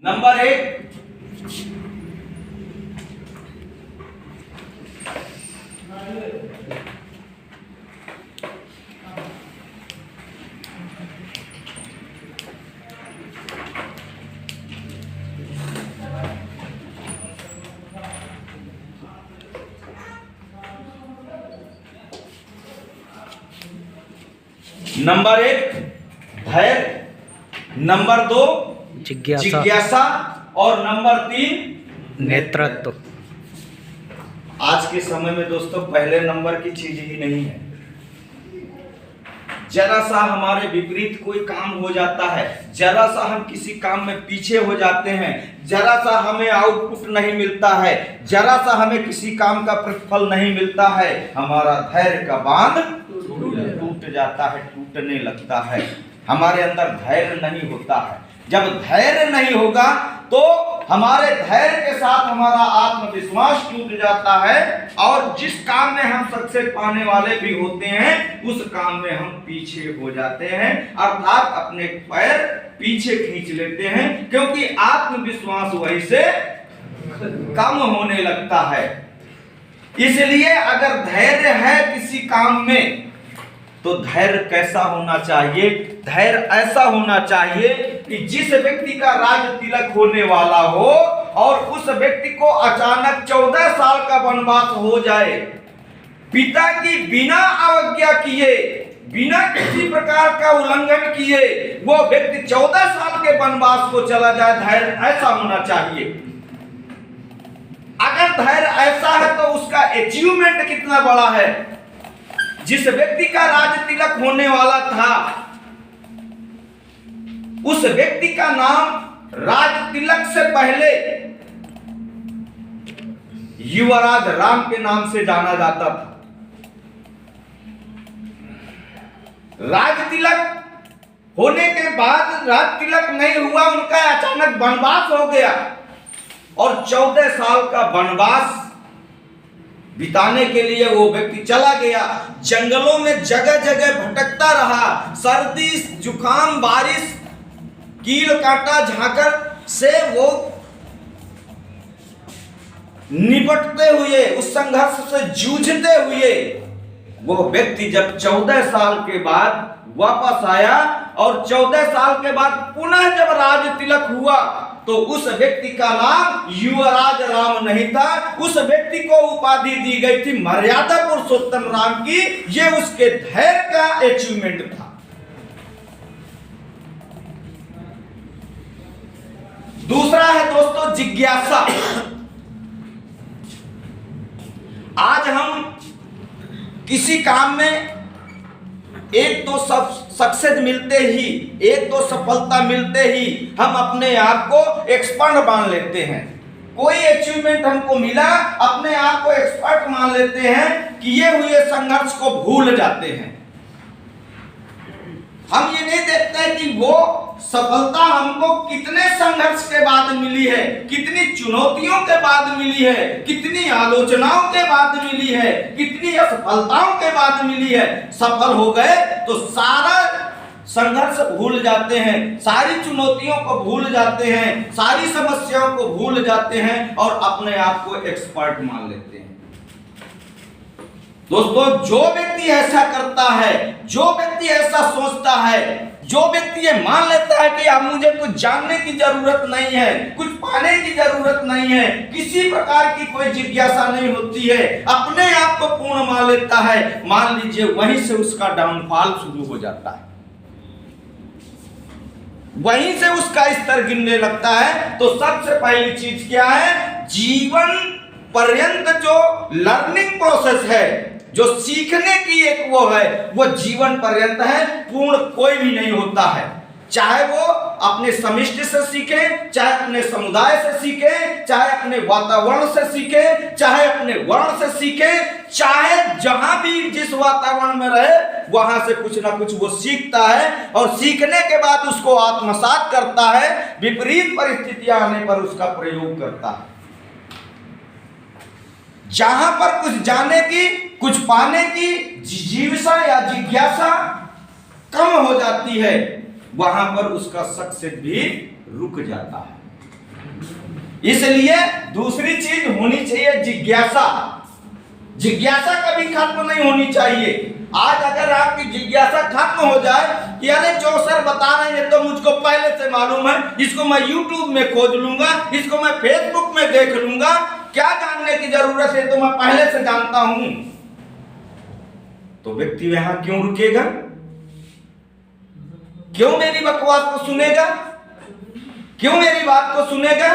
Number एक, धैर्य, number दो जिज्ञासा और नंबर तीन नेतृत्व। आज के समय में दोस्तों पहले नंबर की चीज ही नहीं है। जरा सा हमारे विपरीत कोई काम हो जाता है, जरा सा हम किसी काम में पीछे हो जाते हैं, जरा सा हमें आउटपुट नहीं मिलता है, जरा सा हमें किसी काम का प्रतिफल नहीं मिलता है, हमारा धैर्य का बांध टूट जाता है, टूटने लगता है। हमारे अंदर धैर्य नहीं होता है। जब धैर्य नहीं होगा तो हमारे धैर्य के साथ हमारा आत्मविश्वास टूट जाता है और जिस काम में हम सक्सेस पाने वाले भी होते हैं उस काम में हम पीछे हो जाते हैं, अर्थात अपने पैर पीछे खींच लेते हैं, क्योंकि आत्मविश्वास वहीं से कम होने लगता है। इसलिए अगर धैर्य है किसी काम में तो धैर्य कैसा होना चाहिए? धैर्य ऐसा होना चाहिए कि जिस व्यक्ति का राज तिलक होने वाला हो और उस व्यक्ति को अचानक 14 साल का वनवास हो जाए, पिता की बिना अवज्ञा किए, बिना किसी प्रकार का उल्लंघन किए वो व्यक्ति 14 साल के वनवास को चला जाए, धैर्य ऐसा होना चाहिए। अगर धैर्य ऐसा है तो उसका अचीवमेंट कितना बड़ा है। जिस व्यक्ति का राज तिलक होने वाला था उस व्यक्ति का नाम राज तिलक से पहले युवराज राम के नाम से जाना जाता था। राज तिलक होने के बाद राज तिलक नहीं हुआ, उनका अचानक वनवास हो गया और 14 साल का वनवास बिताने के लिए वो व्यक्ति चला गया। जंगलों में जगह जगह भटकता रहा, सर्दी जुकाम बारिश कील कांटा झाकर से वो निपटते हुए, उस संघर्ष से जूझते हुए वो व्यक्ति जब 14 साल के बाद वापस आया और 14 साल के बाद पुनः जब राज तिलक हुआ तो उस व्यक्ति का नाम युवराज राम नहीं था, उस व्यक्ति को उपाधि दी गई थी मर्यादा पुरुषोत्तम राम की। ये उसके धैर्य का अचीवमेंट था। दूसरा है दोस्तों जिज्ञासा। आज हम किसी काम में एक तो सब सक्सेस मिलते ही, एक तो सफलता मिलते ही हम अपने आप को एक्सपर्ट मान लेते हैं। कोई अचीवमेंट हमको मिला, अपने आप को एक्सपर्ट मान लेते हैं, किए हुए संघर्ष को भूल जाते हैं। हम ये नहीं देखते कि वो सफलता हमको कितने संघर्ष के बाद मिली है, कितनी चुनौतियों के बाद मिली है, कितनी आलोचनाओं के बाद मिली है, कितनी असफलताओं के बाद मिली है। सफल हो गए तो सारा संघर्ष भूल जाते हैं, सारी चुनौतियों को भूल जाते हैं, सारी समस्याओं को भूल जाते हैं और अपने आप को एक्सपर्ट मान लेते हैं। दोस्तों जो व्यक्ति ऐसा करता है, जो व्यक्ति ऐसा सोचता है, जो व्यक्ति ये मान लेता है कि अब मुझे कुछ जानने की जरूरत नहीं है, कुछ पाने की जरूरत नहीं है, किसी प्रकार की कोई जिज्ञासा नहीं होती है, अपने आप को पूर्ण मान लेता है, मान लीजिए वहीं से उसका डाउनफॉल शुरू हो जाता है, वहीं से उसका स्तर गिरने लगता है। तो सबसे पहली चीज क्या है? जीवन पर्यंत जो लर्निंग प्रोसेस है, जो सीखने की एक वो है, वो जीवन पर्यंत है, पूर्ण कोई भी नहीं होता है। चाहे वो अपने समिष्टि से सीखे, चाहे अपने समुदाय से सीखे, चाहे अपने वातावरण से सीखे, चाहे अपने वर्ण से सीखे, चाहे जहां भी जिस वातावरण में रहे वहां से कुछ ना कुछ वो सीखता है और सीखने के बाद उसको आत्मसात करता है, विपरीत परिस्थितियां आने पर उसका प्रयोग करता है। जहां पर कुछ जाने की, कुछ पाने की जिज्ञासा या जिज्ञासा कम हो जाती है, वहां पर उसका सक्सेस भी रुक जाता है। इसलिए दूसरी चीज होनी चाहिए जिज्ञासा। जिज्ञासा कभी खत्म नहीं होनी चाहिए। आज अगर आपकी जिज्ञासा खत्म हो जाए कि अरे जो सर बता रहे हैं तो मुझको पहले से मालूम है, इसको मैं YouTube में खोज लूंगा, इसको मैं Facebook में देख लूंगा, क्या जानने की जरूरत है, तो मैं पहले से जानता हूं, तो व्यक्ति यहां क्यों रुकेगा? क्यों मेरी बकवास को सुनेगा? क्यों मेरी बात को सुनेगा?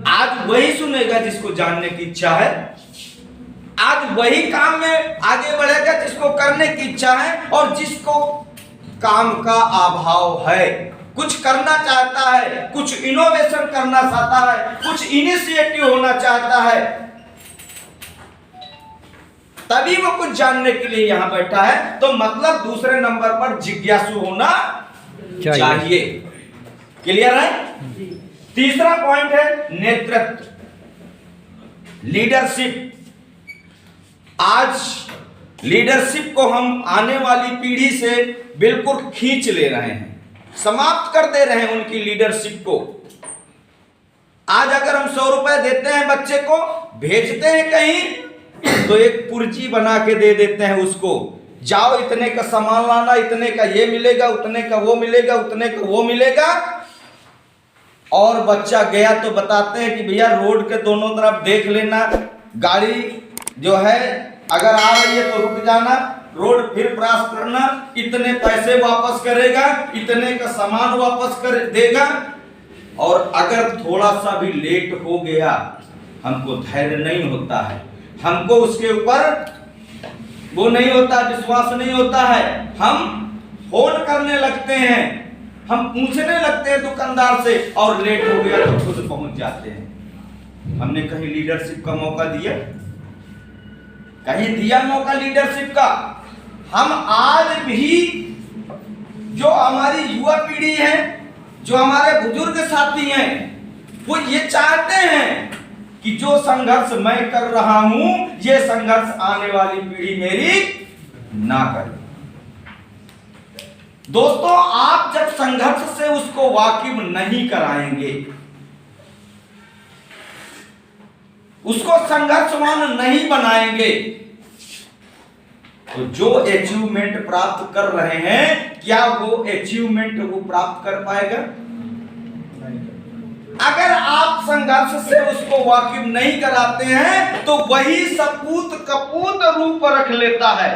आज वही सुनेगा जिसको जानने की इच्छा है, आज वही काम में आगे बढ़ेगा जिसको करने की इच्छा है, और जिसको काम का अभाव है, कुछ करना चाहता है, कुछ इनोवेशन करना चाहता है, कुछ इनिशिएटिव होना चाहता है, तभी वो कुछ जानने के लिए यहां बैठा है। तो मतलब दूसरे नंबर पर जिज्ञासु होना चाहिए। क्लियर है? तीसरा पॉइंट है नेतृत्व, लीडरशिप। आज लीडरशिप को हम आने वाली पीढ़ी से बिल्कुल खींच ले रहे हैं, समाप्त कर दे रहे हैं उनकी लीडरशिप को। आज अगर हम 100 रुपए देते हैं बच्चे को, भेजते हैं कहीं, तो एक पर्ची बना के दे देते हैं उसको, जाओ इतने का सामान लाना, इतने का ये मिलेगा, उतने का वो मिलेगा, उतने का वो मिलेगा। और बच्चा गया तो बताते हैं कि भैया रोड के दोनों तरफ देख लेना, गाड़ी जो है अगर आ रही है तो रुक जाना, रोड फिर क्रॉस करना, इतने पैसे वापस करेगा, इतने का सामान वापस कर देगा। और अगर थोड़ा सा भी लेट हो गया, हमको धैर्य नहीं होता है, हमको उसके ऊपर वो नहीं होता, विश्वास नहीं होता है, हम फोन करने लगते हैं, हम पूछने लगते हैं दुकानदार से, और लेट हो गया तो खुद पहुंच जाते हैं। हमने कहीं लीडरशिप का मौका दिया? कहीं दिया मौका लीडरशिप का? हम आज भी जो हमारी युवा पीढ़ी है, जो हमारे बुजुर्ग साथी हैं, वो ये चाहते हैं कि जो संघर्ष मैं कर रहा हूं, ये संघर्ष आने वाली पीढ़ी मेरी ना करे। दोस्तों, आप जब संघर्ष से उसको वाकिफ नहीं कराएंगे, उसको संघर्षवान नहीं बनाएंगे, तो जो अचीवमेंट प्राप्त कर रहे हैं, क्या वो अचीवमेंट वो प्राप्त कर पाएगा? अगर आप संघर्ष से उसको वाकिफ नहीं कराते हैं, तो वही सपूत कपूत रूप रख लेता है।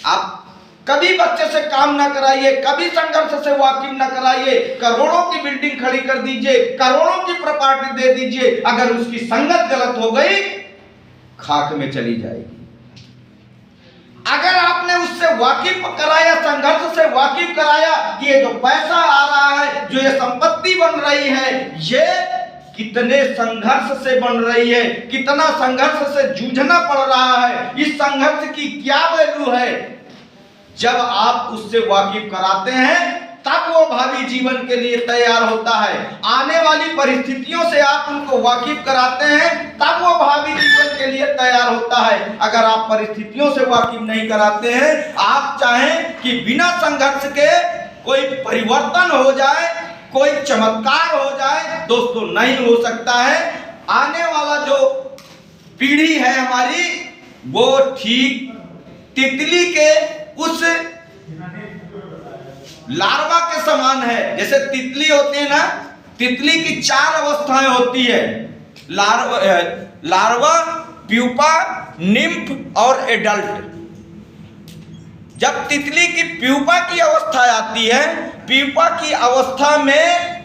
आप कभी बच्चे से काम ना कराइए, कभी संघर्ष से वाकिफ ना कराइए, करोड़ों की बिल्डिंग खड़ी कर दीजिए, करोड़ों की प्रॉपर्टी दे दीजिए, अगर उसकी संगत गलत हो गई, खाक में चली जाएगी। अगर आपने उससे वाकिफ कराया, संघर्ष से वाकिफ कराया कि ये जो पैसा आ रहा है, जो ये संपत्ति बन रही है, ये कितने संघर्ष से बन रही है, कितना संघर्ष से जूझना पड़ रहा है, इस संघर्ष की क्या वैल्यू है, जब आप उससे वाकिफ कराते हैं, तब वो भावी जीवन के लिए तैयार होता है। आने वाली परिस्थितियों से आप उनको वाकिफ कराते हैं, तब वो भावी जीवन के लिए तैयार होता है। अगर आप परिस्थितियों से वाकिफ नहीं कराते हैं, आप चाहें कि बिना संघर्ष के कोई परिवर्तन हो जाए, कोई चमत्कार हो जाए, दोस्तों नहीं हो सकता है। आने वाला जो पीढ़ी है हमारी, वो ठीक तितली के उस लार्वा के समान है। जैसे तितली होती है ना, तितली की 4 अवस्थाएं होती है, लार्वा, प्यूपा, निम्फ और एडल्ट। जब तितली की प्यूपा की अवस्था आती है, प्यूपा की अवस्था में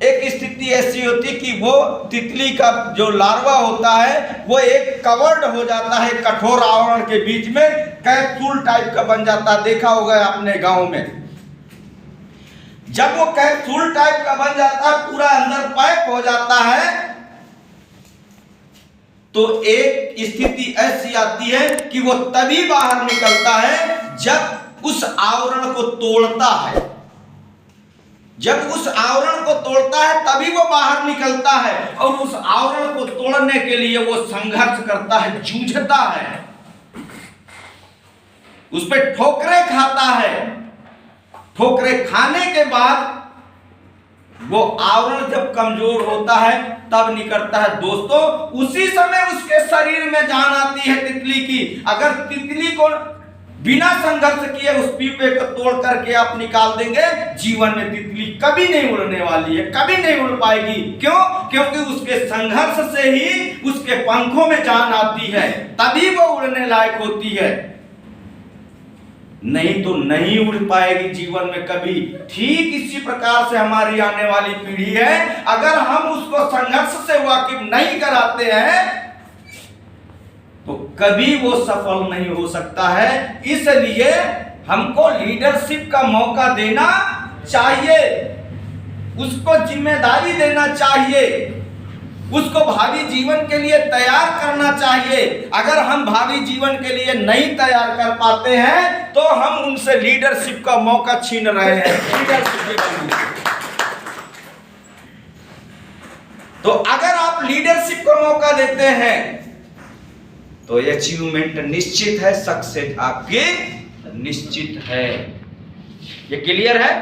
एक स्थिति ऐसी होती कि वो तितली का जो लार्वा होता है, वो एक कवर्ड हो जाता है, कठोर आवरण के बीच में कैप्सूल टाइप का बन जाता है। देखा होगा आपने गांव में, जब वो कैप्सूल टाइप का बन जाता है, पूरा अंदर पैक हो जाता है, तो एक स्थिति ऐसी आती है कि वो तभी बाहर निकलता है जब उस आवरण को तोड़ता है। जब उस आवरण को तोड़ता है तभी वो बाहर निकलता है, और उस आवरण को तोड़ने के लिए वो संघर्ष करता है, जूझता है, उस पे ठोकरें खाता है। ठोकरें खाने के बाद वो आवरण जब कमजोर होता है तब निकलता है दोस्तों। उसी समय उसके शरीर में जान आती है तितली की। अगर तितली को बिना संघर्ष किए उस पीपे को तोड़ करके आप निकाल देंगे, जीवन में तितली कभी नहीं उड़ने वाली है, कभी नहीं उड़ पाएगी। क्यों? क्योंकि उसके संघर्ष से ही उसके पंखों में जान आती है, तभी वो उड़ने लायक होती है, नहीं तो नहीं उड़ पाएगी जीवन में कभी। ठीक इसी प्रकार से हमारी आने वाली पीढ़ी है, अगर हम उसको संघर्ष से वाकिफ नहीं कराते हैं तो कभी वो सफल नहीं हो सकता है। इसलिए हमको लीडरशिप का मौका देना चाहिए, उसको जिम्मेदारी देना चाहिए, उसको भावी जीवन के लिए तैयार करना चाहिए। अगर हम भावी जीवन के लिए नहीं तैयार कर पाते हैं तो हम उनसे लीडरशिप का मौका छीन रहे हैं। तो अगर आप लीडरशिप का मौका देते हैं तो अचीवमेंट निश्चित है, सक्सेस आपकी निश्चित है। ये क्लियर है?